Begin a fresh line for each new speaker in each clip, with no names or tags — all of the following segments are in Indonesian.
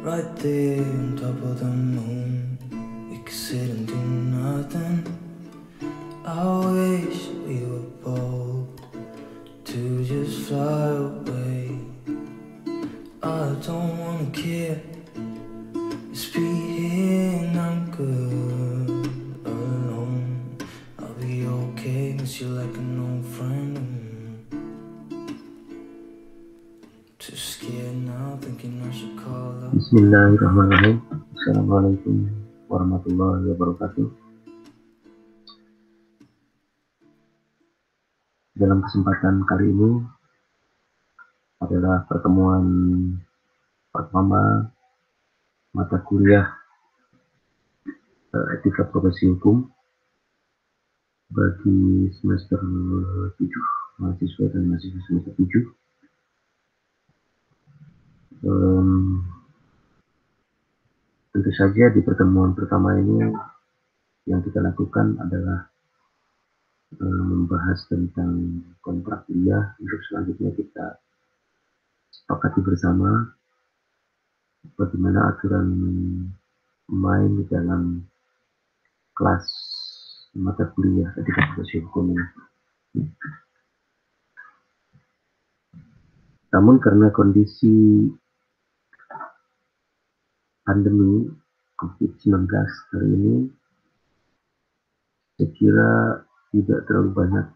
right there on top of the moon. We could sit and do nothing. I wish we were bold to just fly away. I don't wanna care, just be here and I'm good alone. I'll be okay, miss you like an old friend. Too scared now, thinking I should call up.
Bismillahirrahmanirrahim. Assalamualaikum warahmatullahi wabarakatuh. Dalam kesempatan kali ini adalah pertemuan pertama mata kuliah etika profesi hukum bagi semester 7 mahasiswa dan mahasiswa semester 7. Tentu saja di pertemuan pertama ini yang kita lakukan adalah membahas tentang kontrak kuliah. Untuk selanjutnya kita sepakati bersama bagaimana aturan main di dalam kelas mata kuliah etika profesi hukum ini. Namun karena kondisi pandemi COVID-19 kali ini, saya kira tidak terlalu banyak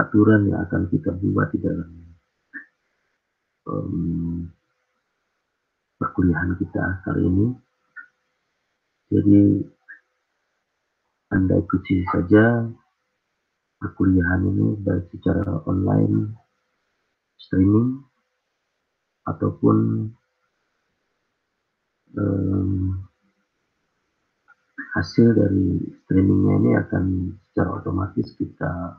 aturan yang akan kita buat di dalam perkuliahan kita kali ini. Jadi Anda ikuti saja perkuliahan ini baik secara online, streaming, ataupun hasil dari streamingnya ini akan secara otomatis kita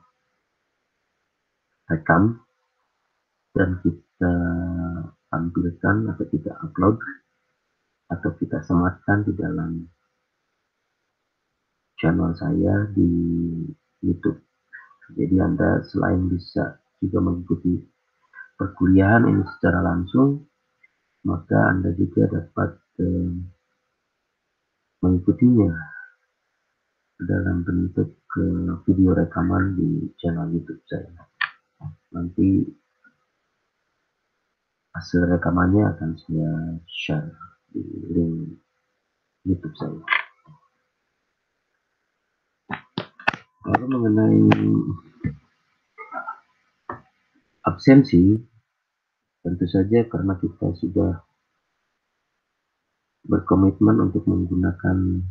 rekam dan kita tampilkan atau kita upload atau kita sematkan di dalam channel saya di YouTube. Jadi Anda selain bisa juga mengikuti perkuliahan ini secara langsung, maka Anda juga dapat mengikutinya dalam bentuk video rekaman di channel YouTube saya. Nanti hasil rekamannya akan saya share di link YouTube saya. Lalu mengenai absensi, tentu saja karena kita sudah berkomitmen untuk menggunakan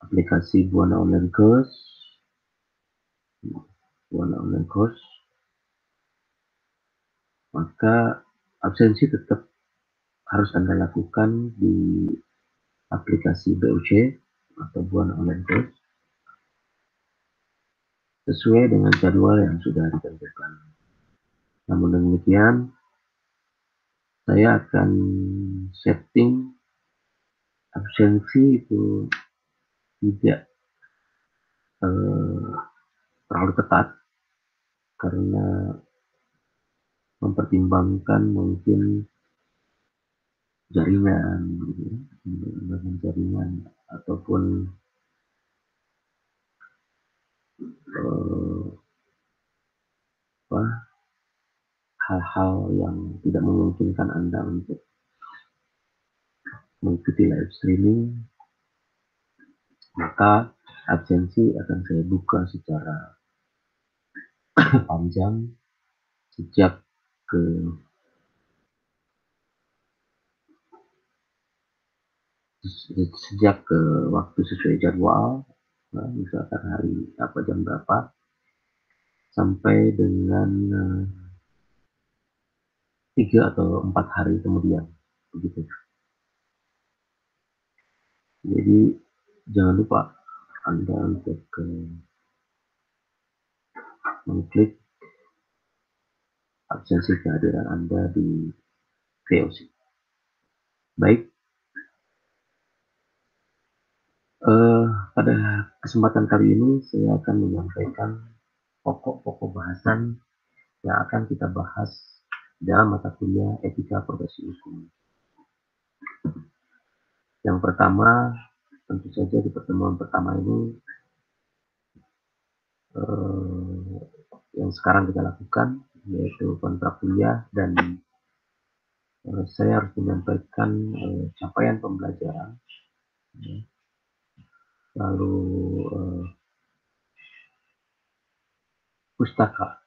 aplikasi Buana Online Course, maka absensi tetap harus Anda lakukan di aplikasi BUC atau Buana Online Course sesuai dengan jadwal yang sudah ditentukan. Namun demikian, saya akan setting absensi itu tidak terlalu ketat karena mempertimbangkan mungkin jaringan ataupun hal-hal yang tidak memungkinkan Anda untuk mengikuti live streaming, maka absensi akan saya buka secara panjang sejak ke waktu sesuai jadwal, misalkan hari apa jam berapa, sampai dengan 3 atau 4 hari kemudian, begitu. Jadi jangan lupa Anda untuk mengklik absensi kehadiran Anda di VOC. Baik, pada kesempatan kali ini saya akan menyampaikan pokok-pokok bahasan yang akan kita bahas dalam mata kuliah etika profesi hukum. Yang pertama, tentu saja di pertemuan pertama ini yang sekarang kita lakukan, yaitu kontrak kuliah, dan saya harus menyampaikan capaian pembelajaran, lalu pustaka,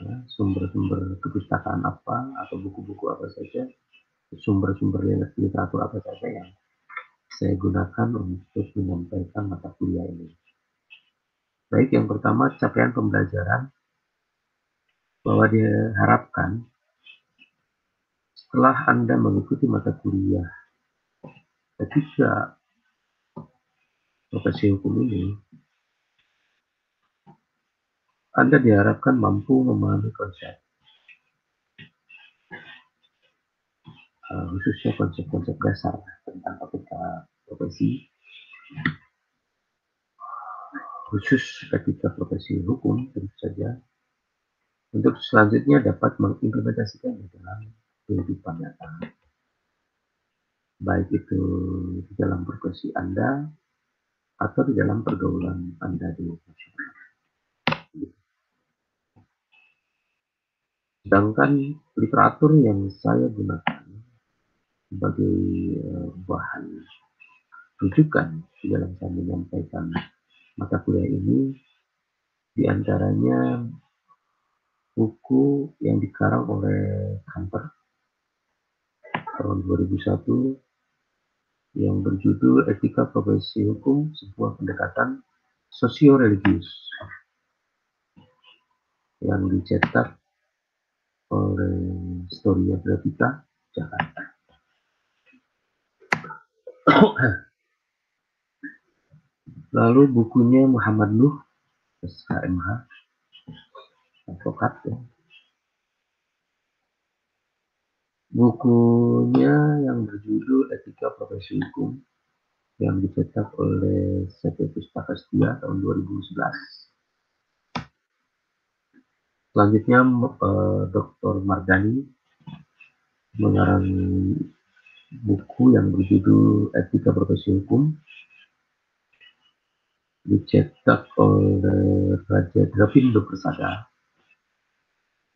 ya, sumber-sumber kepustakaan apa atau buku-buku apa saja, sumber-sumber literatur apa saja yang saya gunakan untuk menyampaikan mata kuliah ini. Baik, yang pertama capaian pembelajaran, bahwa diharapkan setelah Anda mengikuti mata kuliah ketika profesi hukum ini, Anda diharapkan mampu memahami konsep, khususnya konsep-konsep dasar tentang etika profesi, khusus etika profesi hukum tentu saja, untuk selanjutnya dapat mengimplementasikannya dalam kehidupan nyata, baik itu di dalam profesi Anda atau di dalam pergaulan Anda di masyarakat. Sedangkan literatur yang saya gunakan sebagai bahan rujukan di dalam saya menyampaikan mata kuliah ini, diantaranya buku yang dikarang oleh Hunter tahun 2001 yang berjudul Etika Profesi Hukum, Sebuah Pendekatan Sosio-Religius, yang dicetak oleh Storia Grafika, Jakarta. Lalu bukunya Muhammad Nuh, SHMH, advokat, ya. Bukunya yang berjudul Etika Profesi Hukum, yang dicetak oleh CP Pustaka Setia tahun 2011. Selanjutnya Dr. Mardani mengarang buku yang berjudul Etika Profesi Hukum, dicetak oleh Raja Dravindo Persada.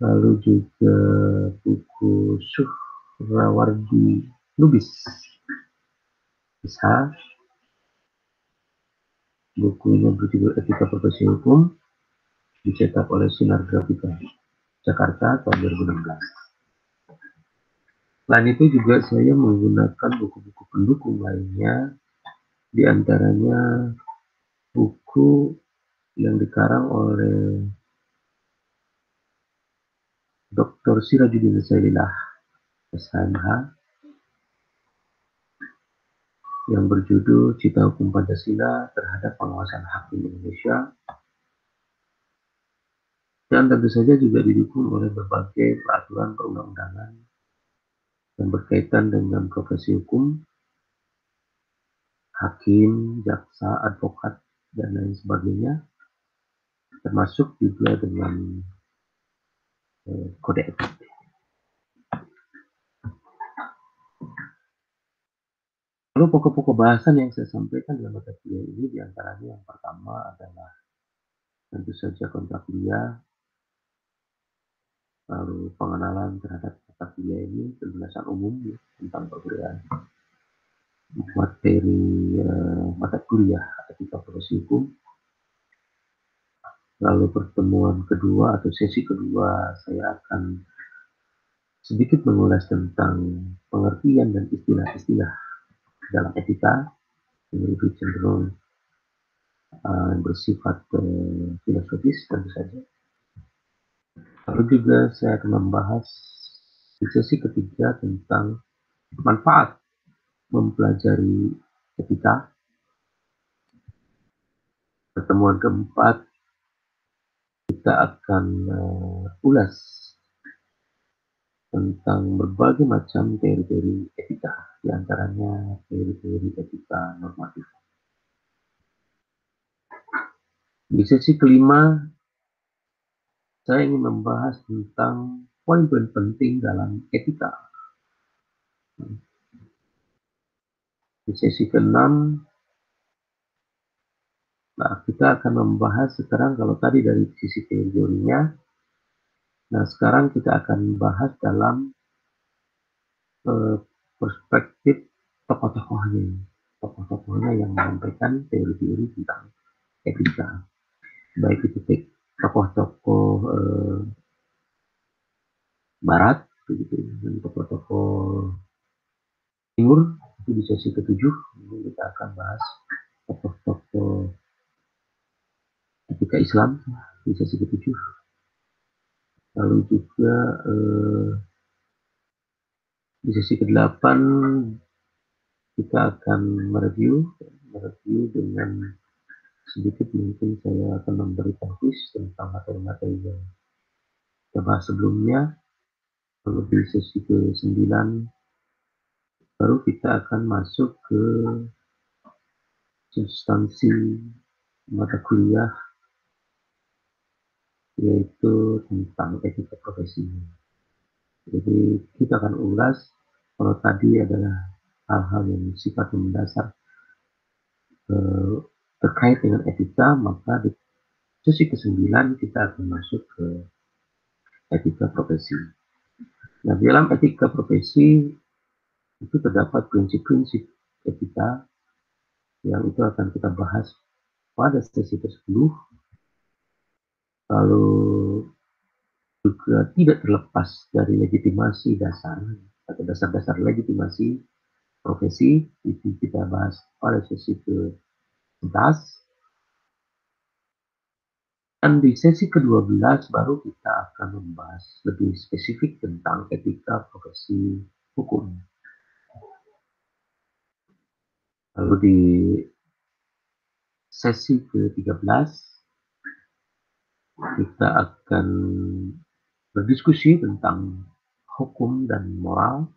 Lalu juga buku Suhrawardi Lubis Isha, bukunya berjudul Etika Profesi Hukum, dicetak oleh Sinar Grafika Jakarta tahun 2016. Selain itu juga saya menggunakan buku-buku pendukung lainnya, diantaranya buku yang dikarang oleh Dr. Sirajuddin Saililah, SHMH, yang berjudul Cita Hukum Pancasila Terhadap Pengawasan Hakim Indonesia, dan tentu saja juga didukung oleh berbagai peraturan perundang-undangan yang berkaitan dengan profesi hukum, hakim, jaksa, advokat, dan lain sebagainya, termasuk juga dengan kode etik. Lalu pokok-pokok bahasan yang saya sampaikan dalam mata kuliah ini, diantaranya yang pertama adalah tentu saja kontrak kuliah, lalu pengenalan terhadap mata kuliah ini, penjelasan umum ya, tentang perkuliahan, materi mata kuliah etika profesi hukum. Lalu pertemuan kedua atau sesi kedua, saya akan sedikit mengulas tentang pengertian dan istilah-istilah dalam etika yang lebih cenderung bersifat filosofis tentu saja. Lalu juga saya akan membahas di sesi ketiga tentang manfaat mempelajari etika. Pertemuan keempat kita akan ulas tentang berbagai macam teori-teori etika, diantaranya teori-teori etika normatif. Di sesi kelima, saya ingin membahas tentang poin-poin penting dalam etika. Di sesi ke-6, nah, kita akan membahas sekarang kalau tadi dari sisi teorinya, nah sekarang kita akan bahas dalam perspektif tokoh-tokohnya yang menyampaikan teori-teori tentang etika, baik itu tokoh-tokoh Barat, begitu, dan tokoh-tokoh Timur. Itu di sesi ke-7 kita akan bahas tokoh-tokoh etika Islam di sesi ke-7. Lalu juga di sesi ke-8 kita akan mereview dengan sedikit, mungkin saya akan memberikan quiz tentang materi-materi yang kita bahas sebelumnya. Lalu di sesi ke-9 baru kita akan masuk ke substansi mata kuliah, yaitu tentang etika profesi. Jadi kita akan ulas, kalau tadi adalah hal-hal yang sifatnya mendasar terkait dengan etika, maka di sesi ke-9 kita akan masuk ke etika profesi. Nah, dalam etika profesi itu terdapat prinsip-prinsip etika yang itu akan kita bahas pada sesi ke-10. Lalu juga tidak terlepas dari legitimasi dasar atau dasar-dasar legitimasi profesi, itu kita bahas pada sesi ke-11. Dan di sesi ke-12 baru kita akan membahas lebih spesifik tentang etika profesi hukum. Lalu di sesi ke-13 kita akan berdiskusi tentang hukum dan moral.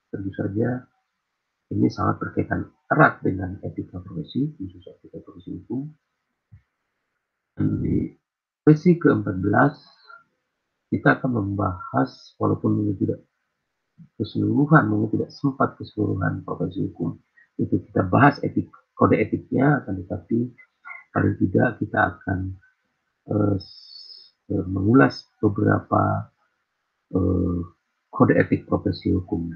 Tentu saja ini sangat berkaitan erat dengan etika profesi, khusus etika profesi hukum. Dan di sesi ke-14 kita akan membahas, walaupun ini tidak keseluruhan, mungkin tidak sempat keseluruhan profesi hukum itu kita bahas kode etiknya, akan tetapi paling tidak kita akan mengulas beberapa kode etik profesi hukum,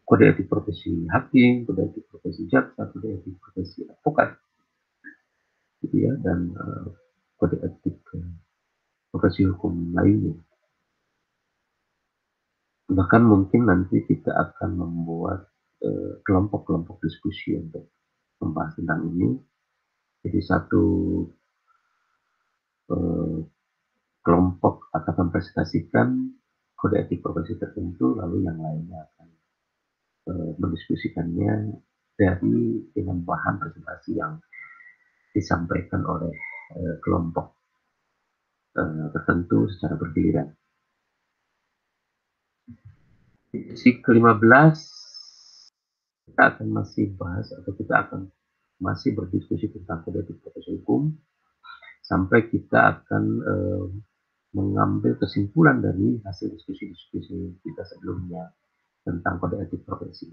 kode etik profesi hakim, kode etik profesi jaksa, kode etik profesi advokat, gitu ya, dan kode etik profesi hukum lainnya. Bahkan mungkin nanti kita akan membuat kelompok-kelompok diskusi untuk membahas tentang ini. Jadi satu kelompok akan mempresentasikan kode etik profesi tertentu, lalu yang lainnya akan mendiskusikannya dari dengan bahan presentasi yang disampaikan oleh kelompok tertentu secara bergiliran. Di sesi ke-15 kita akan masih bahas, atau kita akan masih berdiskusi tentang kode etik profesi hukum sampai kita akan mengambil kesimpulan dari hasil diskusi-diskusi kita sebelumnya tentang kode etik profesi.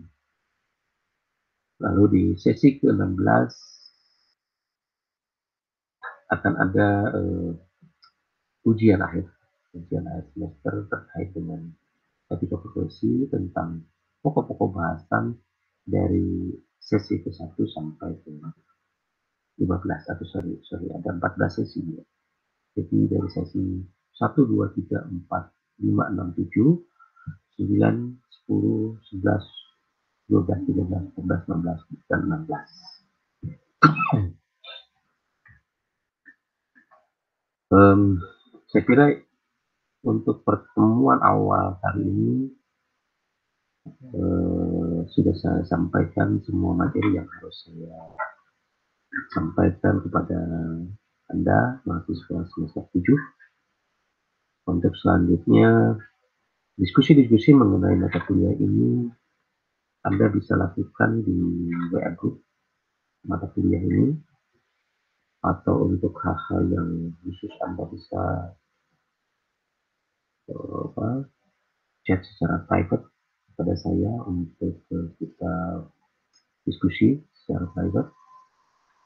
Lalu di sesi ke-16 akan ada ujian akhir semester terkait dengan etika profesi tentang pokok-pokok bahasan dari sesi ke-1 sampai ke 15, atau sorry ada 14 sesi ya. Jadi dari sesi 1, 2, 3, 4, 5, 6, 7, 9, 10, 11, 12, 13, 14, 15, dan 16. Saya kira untuk pertemuan awal hari ini sudah saya sampaikan semua materi yang harus saya sampaikan kepada Anda, mahasiswa semester 7. Untuk selanjutnya, diskusi-diskusi mengenai mata kuliah ini Anda bisa lakukan di WA Group mata kuliah ini, atau untuk hal-hal yang khusus Anda bisa chat secara private kepada saya untuk kita diskusi secara private.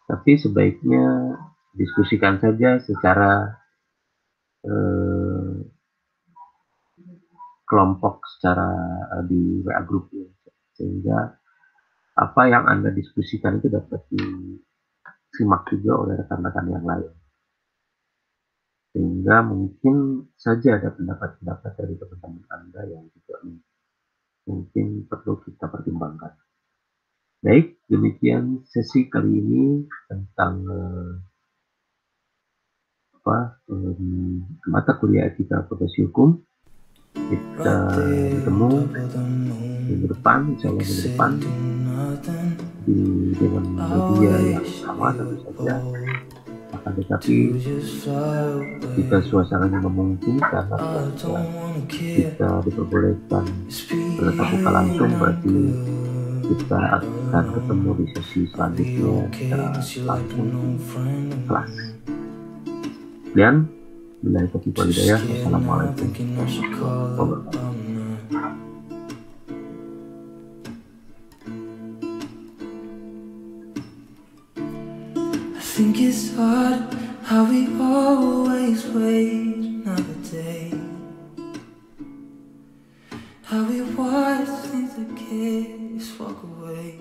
Tapi sebaiknya diskusikan saja secara kelompok, secara di WA group ya. Sehingga apa yang Anda diskusikan itu dapat disimak juga oleh rekan-rekan yang lain. Sehingga mungkin saja ada pendapat-pendapat dari teman-teman Anda yang juga mungkin perlu kita pertimbangkan. Baik, demikian sesi kali ini tentang mata kuliah etika profesi hukum. Kita bertemu minggu depan, insya Allah minggu depan dengan media yang sama tentu saja. Akan tetapi jika suasananya memungkinkan atau kita diperbolehkan bertatap muka langsung, berarti kita akan ketemu di sesi selanjutnya secara langsung di kelas. Dan bila taufiq wal hidayah, wassalamualaikum warahmatullahi wabarakatuh.
I think it's hard how we always wait another day, how we watch things like kids walk away.